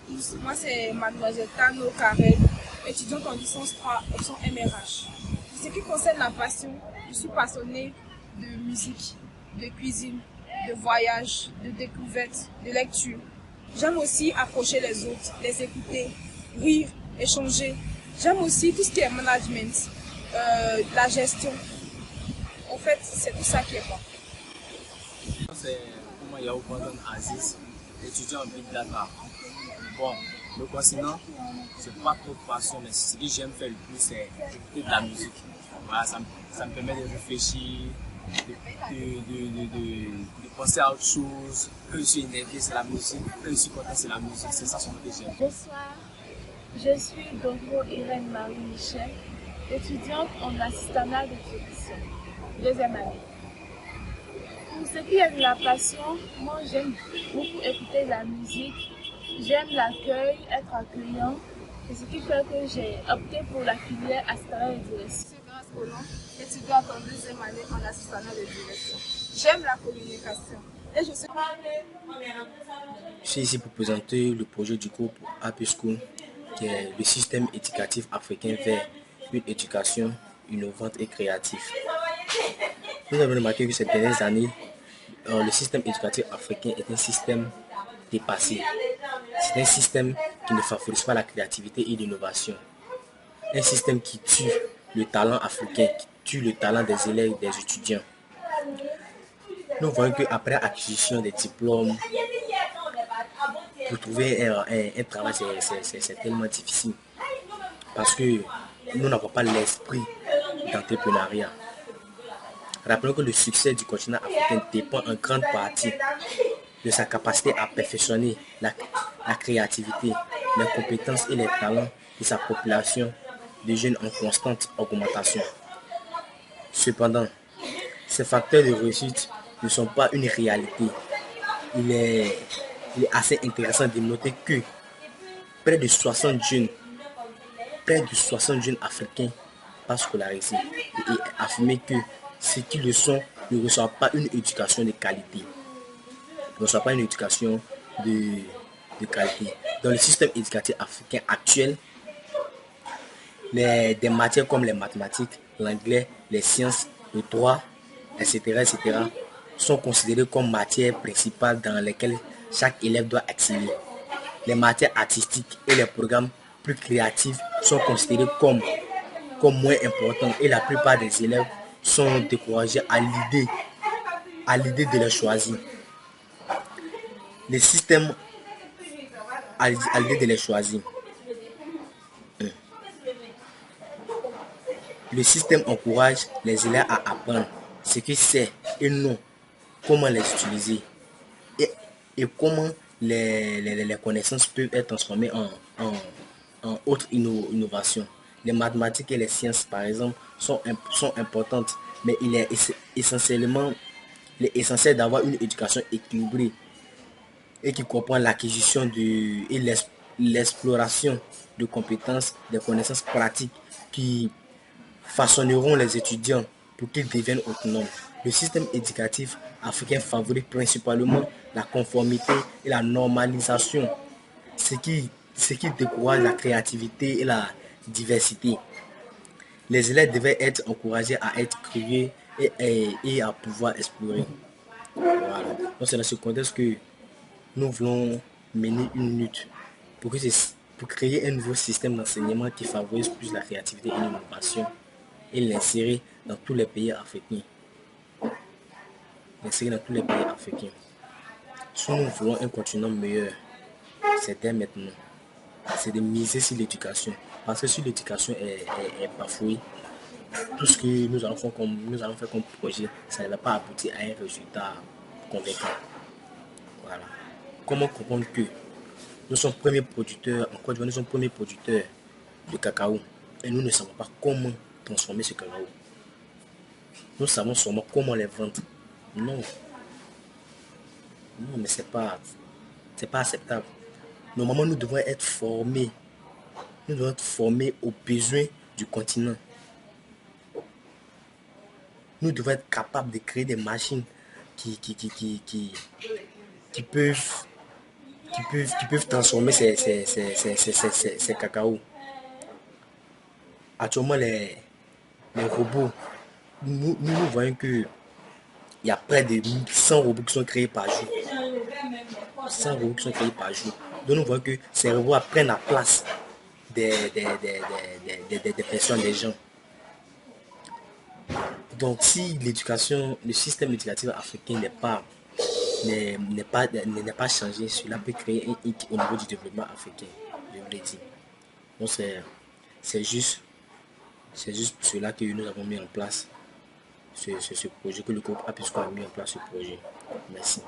tous, moi c'est Mademoiselle Tano Karel, étudiante en licence 3 option MRH. Pour ce qui concerne la passion, je suis passionnée de musique, de cuisine, de voyage, de découverte, de lecture. J'aime aussi approcher les autres, les écouter, rire, échanger. J'aime aussi tout ce qui est management, la gestion. En fait, c'est tout ça qui est bon. C'est comment Yahoo Brandon Aziz, étudiant en Big Data. Bon, me concernant, c'est pas trop passion, mais ce que j'aime faire le plus, c'est écouter de la musique. Voilà, ça me permet de réfléchir, de penser à autre chose. Quand je suis énervé, c'est la musique. Quand je suis content, c'est la musique. C'est ça ce que j'aime. Bonsoir, je suis Doro Irène Marie Michel, étudiante en assistanat de direction, deuxième année. Pour ce qui est de la passion, moi j'aime beaucoup écouter la musique, j'aime l'accueil, être accueillant, et ce qui fait que j'ai opté pour la filière assistanat de direction. Je suis Grace Colomb, étudiante en deuxième année en assistanat de direction. J'aime la communication et je suis... Je suis ici pour présenter le projet du groupe AP School, qui est le système éducatif africain vers une éducation innovante et créative. Nous avons remarqué que ces dernières années, le système éducatif africain est un système dépassé. C'est un système qui ne favorise pas la créativité et l'innovation. Un système qui tue le talent africain, qui tue le talent des élèves et des étudiants. Nous voyons qu'après acquisition des diplômes, pour trouver un travail, c'est tellement difficile. Parce que nous n'avons pas l'esprit d'entrepreneuriat. Rappelons que le succès du continent africain dépend en grande partie de sa capacité à perfectionner la créativité, les compétences et les talents de sa population de jeunes en constante augmentation. Cependant, ces facteurs de réussite ne sont pas une réalité. Il est assez intéressant de noter que près de 60 jeunes africains pas scolarisés et affirmer que ceux qui le sont ne reçoivent pas une éducation de qualité. Ne reçoivent pas une éducation de qualité. Dans le système éducatif africain actuel, des matières comme les mathématiques, l'anglais, les sciences, le droit, etc., sont considérées comme matières principales dans lesquelles chaque élève doit exceller. Les matières artistiques et les programmes plus créatifs sont considérés comme moins importants et la plupart des élèves sont découragés à l'idée de les choisir. Le système à l'idée de les choisir. Le système encourage les élèves à apprendre ce qu'ils savent et non comment les utiliser et comment les connaissances peuvent être transformées en autres innovations. Les mathématiques et les sciences, par exemple, sont importantes, mais il est essentiel d'avoir une éducation équilibrée et qui comprend l'acquisition et l'exploration de compétences, de connaissances pratiques qui façonneront les étudiants pour qu'ils deviennent autonomes. Le système éducatif africain favorise principalement la conformité et la normalisation, ce qui décourage la créativité et la diversité. Les élèves devaient être encouragés à être curieux et à pouvoir explorer. Voilà. Donc c'est dans ce contexte que nous voulons mener une lutte pour créer un nouveau système d'enseignement qui favorise plus la créativité et l'innovation et l'insérer dans tous les pays africains. Si nous voulons un continent meilleur, c'est dès maintenant. C'est de miser sur l'éducation. Parce que si l'éducation est bafouée, tout ce que nous allons faire comme projet, ça ne va pas aboutir à un résultat convaincant. Voilà. Comment comprendre que nous sommes premiers producteurs, en Côte d'Ivoire, nous sommes premiers producteurs de cacao et nous ne savons pas comment transformer ce cacao. Nous savons seulement comment les vendre. Non, mais c'est pas acceptable. Normalement, nous devons être formés. Nous devons être formés aux besoins du continent. Nous devons être capables de créer des machines qui qui peuvent transformer ces cacao. Actuellement, les robots, nous voyons que il y a près de 100 robots qui sont créés par jour. 100 robots qui sont créés par jour. Donc nous voyons que ces robots prennent la place des personnes, des gens. Donc si l'éducation, le système éducatif africain n'est pas changé, cela peut créer un hic au niveau du développement africain, je vous l'ai dit. Donc c'est juste pour cela que nous avons mis en place ce projet, que le groupe APESCO a mis en place ce projet. Merci.